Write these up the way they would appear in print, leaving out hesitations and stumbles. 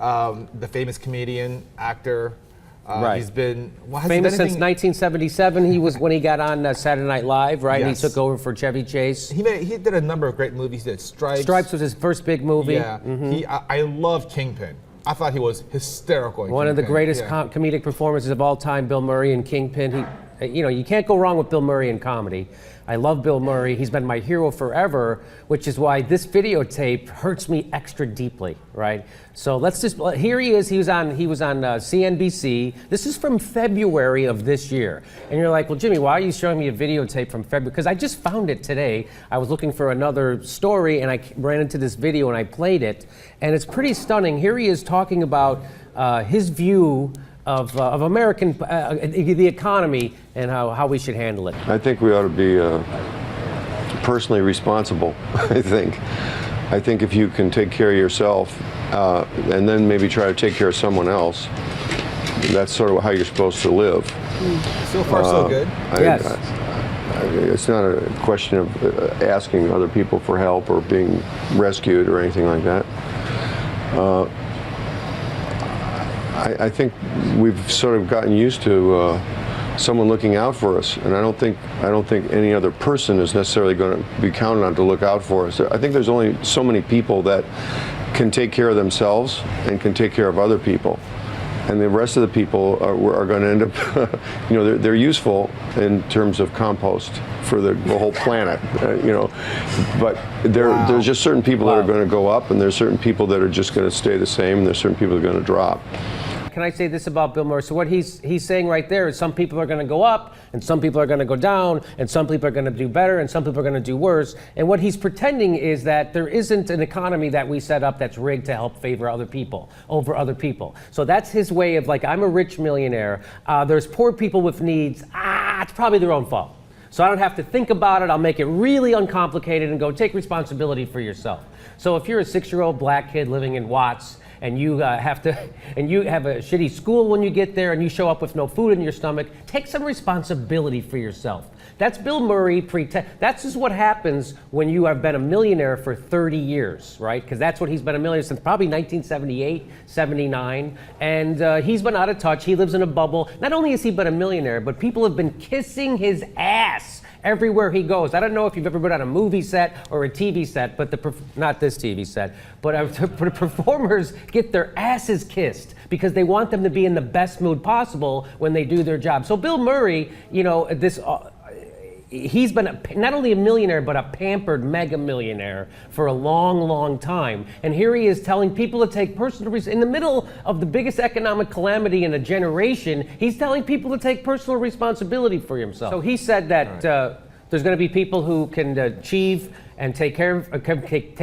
the famous comedian, actor. Right. He's been famous since 1977. He was when he got on Saturday Night Live, right? Yes. And he took over for Chevy Chase. He did a number of great movies. He did Stripes. Stripes was his first big movie. Yeah. I love Kingpin. I thought he was hysterical. One of the greatest comedic performances of all time, Bill Murray in Kingpin. You can't go wrong with Bill Murray in comedy. I love Bill Murray. He's been my hero forever, which is why this videotape hurts me extra deeply, right? So here he is. He was on CNBC. This is from February of this year. And you're like, well, Jimmy, why are you showing me a videotape from February? Because I just found it today. I was looking for another story and I ran into this video and I played it. And it's pretty stunning. Here he is talking about his view of American, the economy and how we should handle it. I think we ought to be personally responsible, I think if you can take care of yourself and then maybe try to take care of someone else, that's sort of how you're supposed to live. So far, so good. Yes. It's not a question of asking other people for help or being rescued or anything like that. I think we've sort of gotten used to someone looking out for us, and I don't think any other person is necessarily going to be counted on to look out for us. I think there's only so many people that can take care of themselves and can take care of other people, and the rest of the people are going to end up, they're useful in terms of compost for the whole planet, But there's just certain people that are going to go up, and there's certain people that are just going to stay the same, and there's certain people that are going to drop. Can I say this about Bill Murray? So what he's saying right there is some people are going to go up, and some people are going to go down, and some people are going to do better, and some people are going to do worse. And what he's pretending is that there isn't an economy that we set up that's rigged to help favor other people over other people. So that's his way of like, I'm a rich millionaire. There's poor people with needs. It's probably their own fault. So I don't have to think about it. I'll make it really uncomplicated and go take responsibility for yourself. So if you're a 6-year-old black kid living in Watts, and you have a shitty school when you get there, and you show up with no food in your stomach, take some responsibility for yourself. That's Bill Murray. That's just what happens when you have been a millionaire for 30 years, right? Because that's what he's been a millionaire since probably 1978, 79. And he's been out of touch. He lives in a bubble. Not only has he been a millionaire, but people have been kissing his ass everywhere he goes. I don't know if you've ever been on a movie set or a TV set, but not this TV set, but the performers get their asses kissed because they want them to be in the best mood possible when they do their job. So Bill Murray, he's been not only a millionaire, but a pampered mega millionaire for a long, long time. And here he is telling people to take personal in the middle of the biggest economic calamity in a generation. He's telling people to take personal responsibility for himself. So he said that there's going to be people who can achieve and take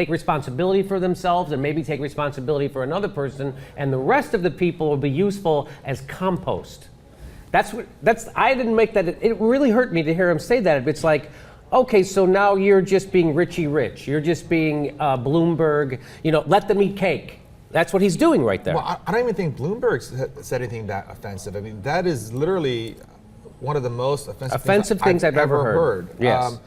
responsibility for themselves and maybe take responsibility for another person, and the rest of the people will be useful as compost. I didn't make that. It really hurt me to hear him say that. It's like, okay, so now you're just being Richie Rich. You're just being Bloomberg. Let them eat cake. That's what he's doing right there. Well, I don't even think Bloomberg said anything that offensive. I mean, that is literally one of the most offensive things I've ever heard. Yes.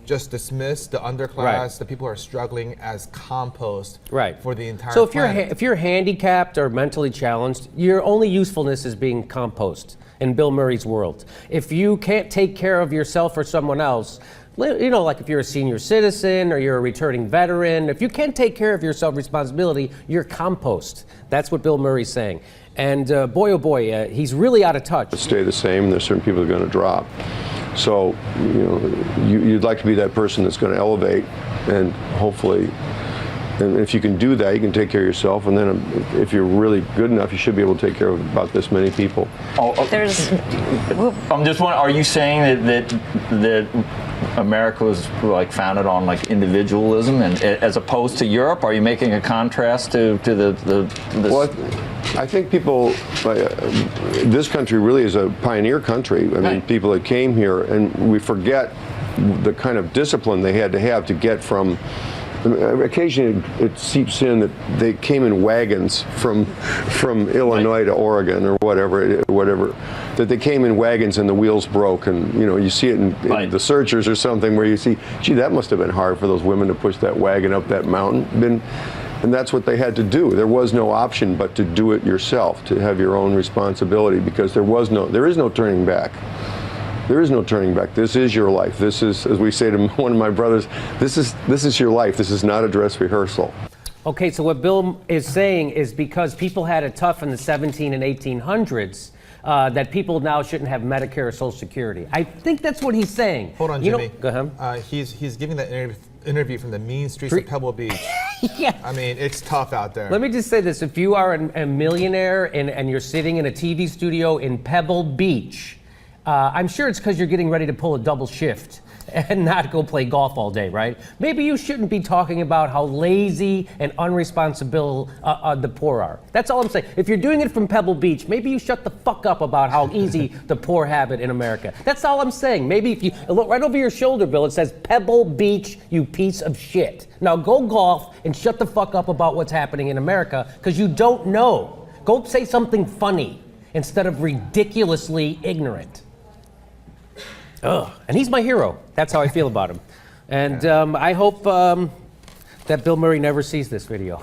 Just dismiss the underclass, the people who are struggling as compost for the entire planet. If you're handicapped or mentally challenged, your only usefulness is being compost in Bill Murray's world. If you can't take care of yourself or someone else, like if you're a senior citizen or you're a returning veteran, if you can't take care of your self-responsibility, you're compost. That's what Bill Murray's saying. And boy, oh boy, he's really out of touch. Stay the same, and there's certain people that are going to drop. So, you'd like to be that person that's going to elevate, and hopefully, and if you can do that, you can take care of yourself, and then if you're really good enough, you should be able to take care of about this many people. I'm just wondering, are you saying that America was founded on individualism, and as opposed to Europe? Are you making a contrast to the Well, I think people, this country really is a pioneer country. I mean, people that came here, and we forget the kind of discipline they had to get from. Occasionally it seeps in that they came in wagons from Illinois to Oregon or whatever, that they came in wagons and the wheels broke, and you see it in The Searchers or something where you see, gee, that must have been hard for those women to push that wagon up that mountain. And that's what they had to do. There was no option but to do it yourself, to have your own responsibility, because there is no turning back. There is no turning back. This is your life. This is, as we say to one of my brothers, this is your life. This is not a dress rehearsal. Okay, so what Bill is saying is because people had it tough in the 17 and 1800s, that people now shouldn't have Medicare or Social Security. I think that's what he's saying. Hold on, Jimmy. Go ahead. He's giving that interview from the mean streets of Pebble Beach. Yeah. I mean, it's tough out there. Let me just say this. If you are a millionaire and you're sitting in a TV studio in Pebble Beach, I'm sure it's because you're getting ready to pull a double shift and not go play golf all day, right? Maybe you shouldn't be talking about how lazy and unresponsible the poor are. That's all I'm saying. If you're doing it from Pebble Beach, maybe you shut the fuck up about how easy the poor have it in America. That's all I'm saying. Maybe if you look right over your shoulder, Bill, it says Pebble Beach, you piece of shit. Now go golf and shut the fuck up about what's happening in America, because you don't know. Go say something funny instead of ridiculously ignorant. Ugh. And he's my hero. That's how I feel about him. And I hope that Bill Murray never sees this video.